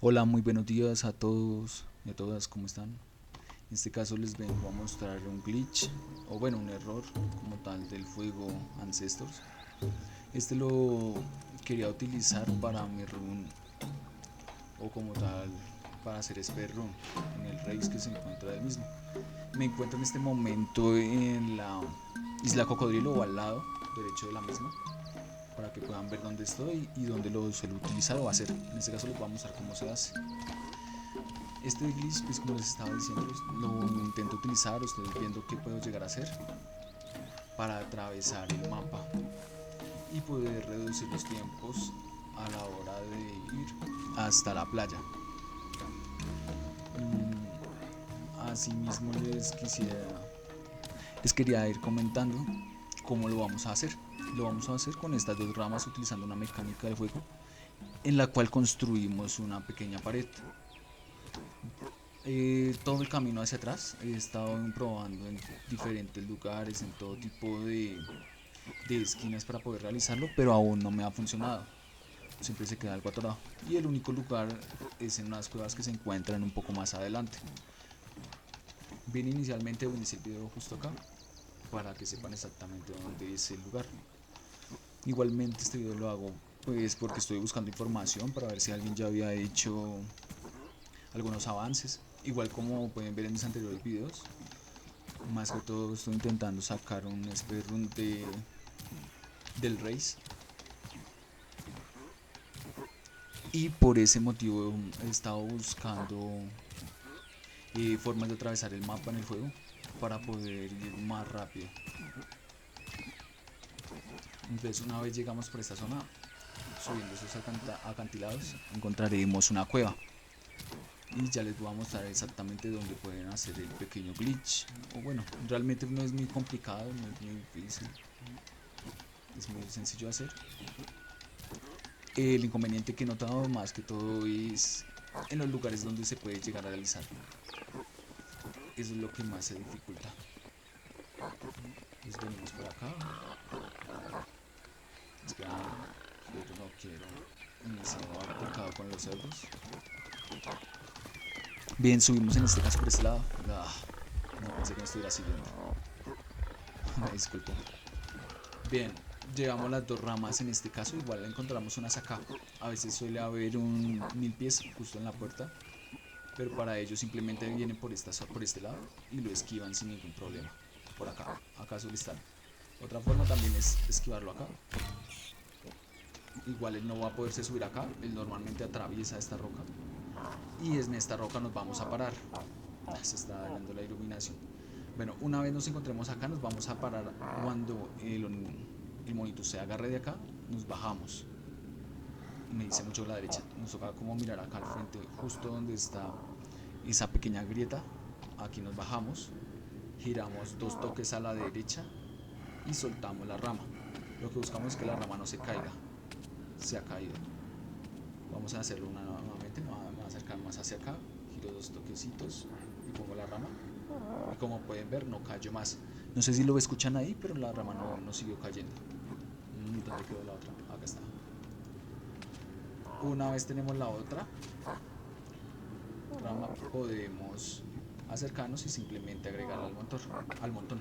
Hola, muy buenos días a todos y a todas, ¿cómo están? En este caso les vengo a mostrar un glitch, o bueno, un error como tal del juego Ancestors. Este lo quería utilizar para mi run, o como tal, para hacer speedrun en el race que se encuentra del mismo. Me encuentro en este momento en la isla Cocodrilo o al lado derecho de la misma, para que puedan ver dónde estoy y dónde lo suelo utilizar o hacer. En este caso les voy a mostrar cómo se hace. Este glitch, pues como les estaba diciendo, lo intento utilizar, ustedes viendo qué puedo llegar a hacer para atravesar el mapa y poder reducir los tiempos a la hora de ir hasta la playa. Asimismo les quería ir comentando cómo lo vamos a hacer. Lo vamos a hacer con estas dos ramas utilizando una mecánica del juego en la cual construimos una pequeña pared. Todo el camino hacia atrás he estado probando en diferentes lugares, en todo tipo de esquinas para poder realizarlo, pero aún no me ha funcionado. Siempre se queda algo atorado. Y el único lugar es en unas cuevas que se encuentran un poco más adelante. Bien, inicialmente voy a iniciar el video justo acá para que sepan exactamente dónde es el lugar. Igualmente este video lo hago pues porque estoy buscando información para ver si alguien ya había hecho algunos avances. Igual como pueden ver en mis anteriores videos, más que todo estoy intentando sacar un speedrun del race. Y por ese motivo he estado buscando formas de atravesar el mapa en el juego para poder ir más rápido. Entonces una vez llegamos por esta zona, subiendo esos acantilados, encontraremos una cueva. Y ya les voy a mostrar exactamente dónde pueden hacer el pequeño glitch. O bueno, realmente no es muy complicado, no es muy difícil, es muy sencillo de hacer. El inconveniente que he notado más que todo es en los lugares donde se puede llegar a realizar. Eso es lo que más se dificulta. Entonces venimos por acá. Espera, no quiero iniciar pecado con los cerdos. Bien, subimos en este caso por este lado. No pensé que me estuviera siguiendo. Me disculpo. Bien, llevamos las dos ramas en este caso. Igual encontramos unas acá. A veces suele haber un 1000 pies justo en la puerta. Pero para ellos simplemente vienen por este lado y lo esquivan sin ningún problema. Por acá. Acá suele estar. Otra forma también es esquivarlo acá. Igual él no va a poderse subir acá. Él normalmente atraviesa esta roca. Y en esta roca nos vamos a parar. Se está dañando la iluminación. Bueno, una vez nos encontremos acá, nos vamos a parar cuando el monito se agarre de acá, nos bajamos. Me dice mucho a la derecha. Nos toca como mirar acá al frente, justo donde está esa pequeña grieta. Aquí nos bajamos, giramos dos toques a la derecha y soltamos la rama. Lo que buscamos es que la rama no se caiga. Se ha caído. Vamos a hacerlo nuevamente. Me voy a acercar más hacia acá. Giro dos toquecitos y pongo la rama. Y como pueden ver, no cayó más. No sé si lo escuchan ahí, pero la rama no siguió cayendo. ¿Dónde quedó la otra? Acá está. Una vez tenemos la otra rama, podemos acercarnos y simplemente agregarla al montón.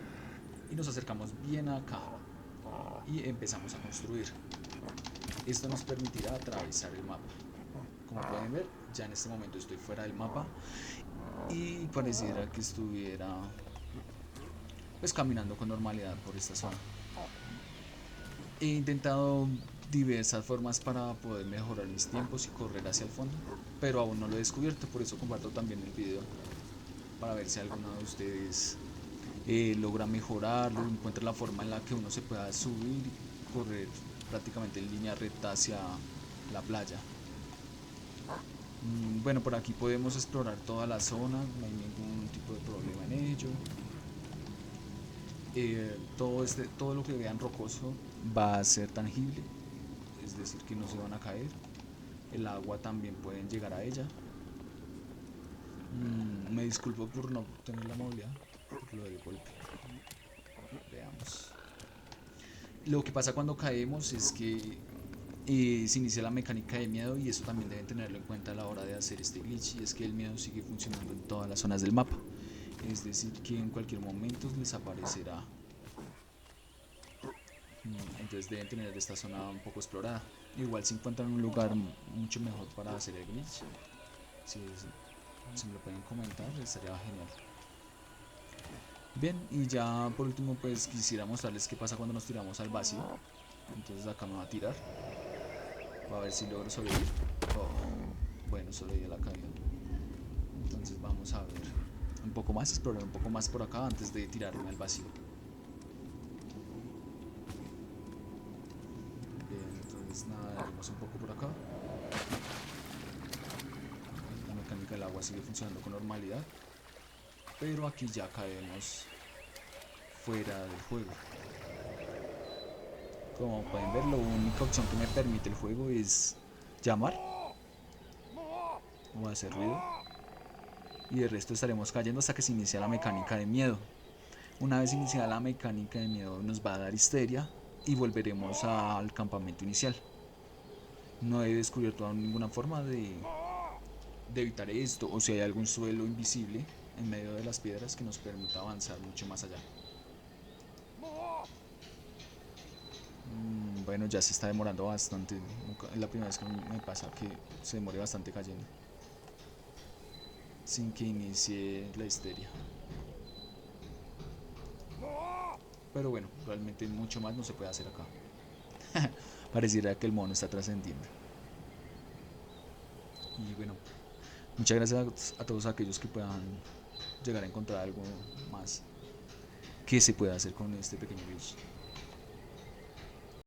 Y nos acercamos bien acá y empezamos a construir. Esto nos permitirá atravesar el mapa. Como pueden ver, ya en este momento estoy fuera del mapa y pareciera que estuviera pues caminando con normalidad por esta zona. He intentado diversas formas para poder mejorar mis tiempos y correr hacia el fondo, pero aún no lo he descubierto, por eso comparto también el video para ver si alguno de ustedes logra mejorarlo, encuentra la forma en la que uno se pueda subir y correr prácticamente en línea recta hacia la playa. Bueno, por aquí podemos explorar toda la zona, no hay ningún tipo de problema en ello. Todo lo que vean rocoso va a ser tangible, es decir, que no se van a caer. El agua también pueden llegar a ella. Me disculpo por no tener la movilidad, por lo del golpe. Veamos. Lo que pasa cuando caemos es que se inicia la mecánica de miedo, y eso también deben tenerlo en cuenta a la hora de hacer este glitch, y es que el miedo sigue funcionando en todas las zonas del mapa, es decir que en cualquier momento les aparecerá. Entonces deben tener esta zona un poco explorada. Igual si encuentran un lugar mucho mejor para hacer el glitch, si me lo pueden comentar, estaría genial. Bien, y ya por último pues quisiera mostrarles qué pasa cuando nos tiramos al vacío. Entonces acá me va a tirar para ver si logro sobrevivir. Oh, bueno, sobreviví a la caída. Entonces vamos a ver un poco más, explorar un poco más por acá antes de tirarme al vacío. Bien, entonces nada, daremos un poco por acá. La mecánica del agua sigue funcionando con normalidad, pero aquí ya caemos fuera del juego. Como pueden ver, la única opción que me permite el juego es llamar o hacer ruido, y el resto estaremos cayendo hasta que se inicia la mecánica de miedo. Una vez iniciada la mecánica de miedo nos va a dar histeria y volveremos al campamento inicial. No he descubierto aún ninguna forma de evitar esto, o si hay algún suelo invisible en medio de las piedras que nos permita avanzar mucho más allá. Bueno, ya se está demorando bastante. Es la primera vez que me pasa que se demore bastante cayendo sin que inicie la histeria. Pero bueno, realmente mucho más no se puede hacer acá. Pareciera que el mono está trascendiendo. Y bueno, muchas gracias a todos aquellos que puedan llegar a encontrar algo más que se pueda hacer con este pequeño glitch.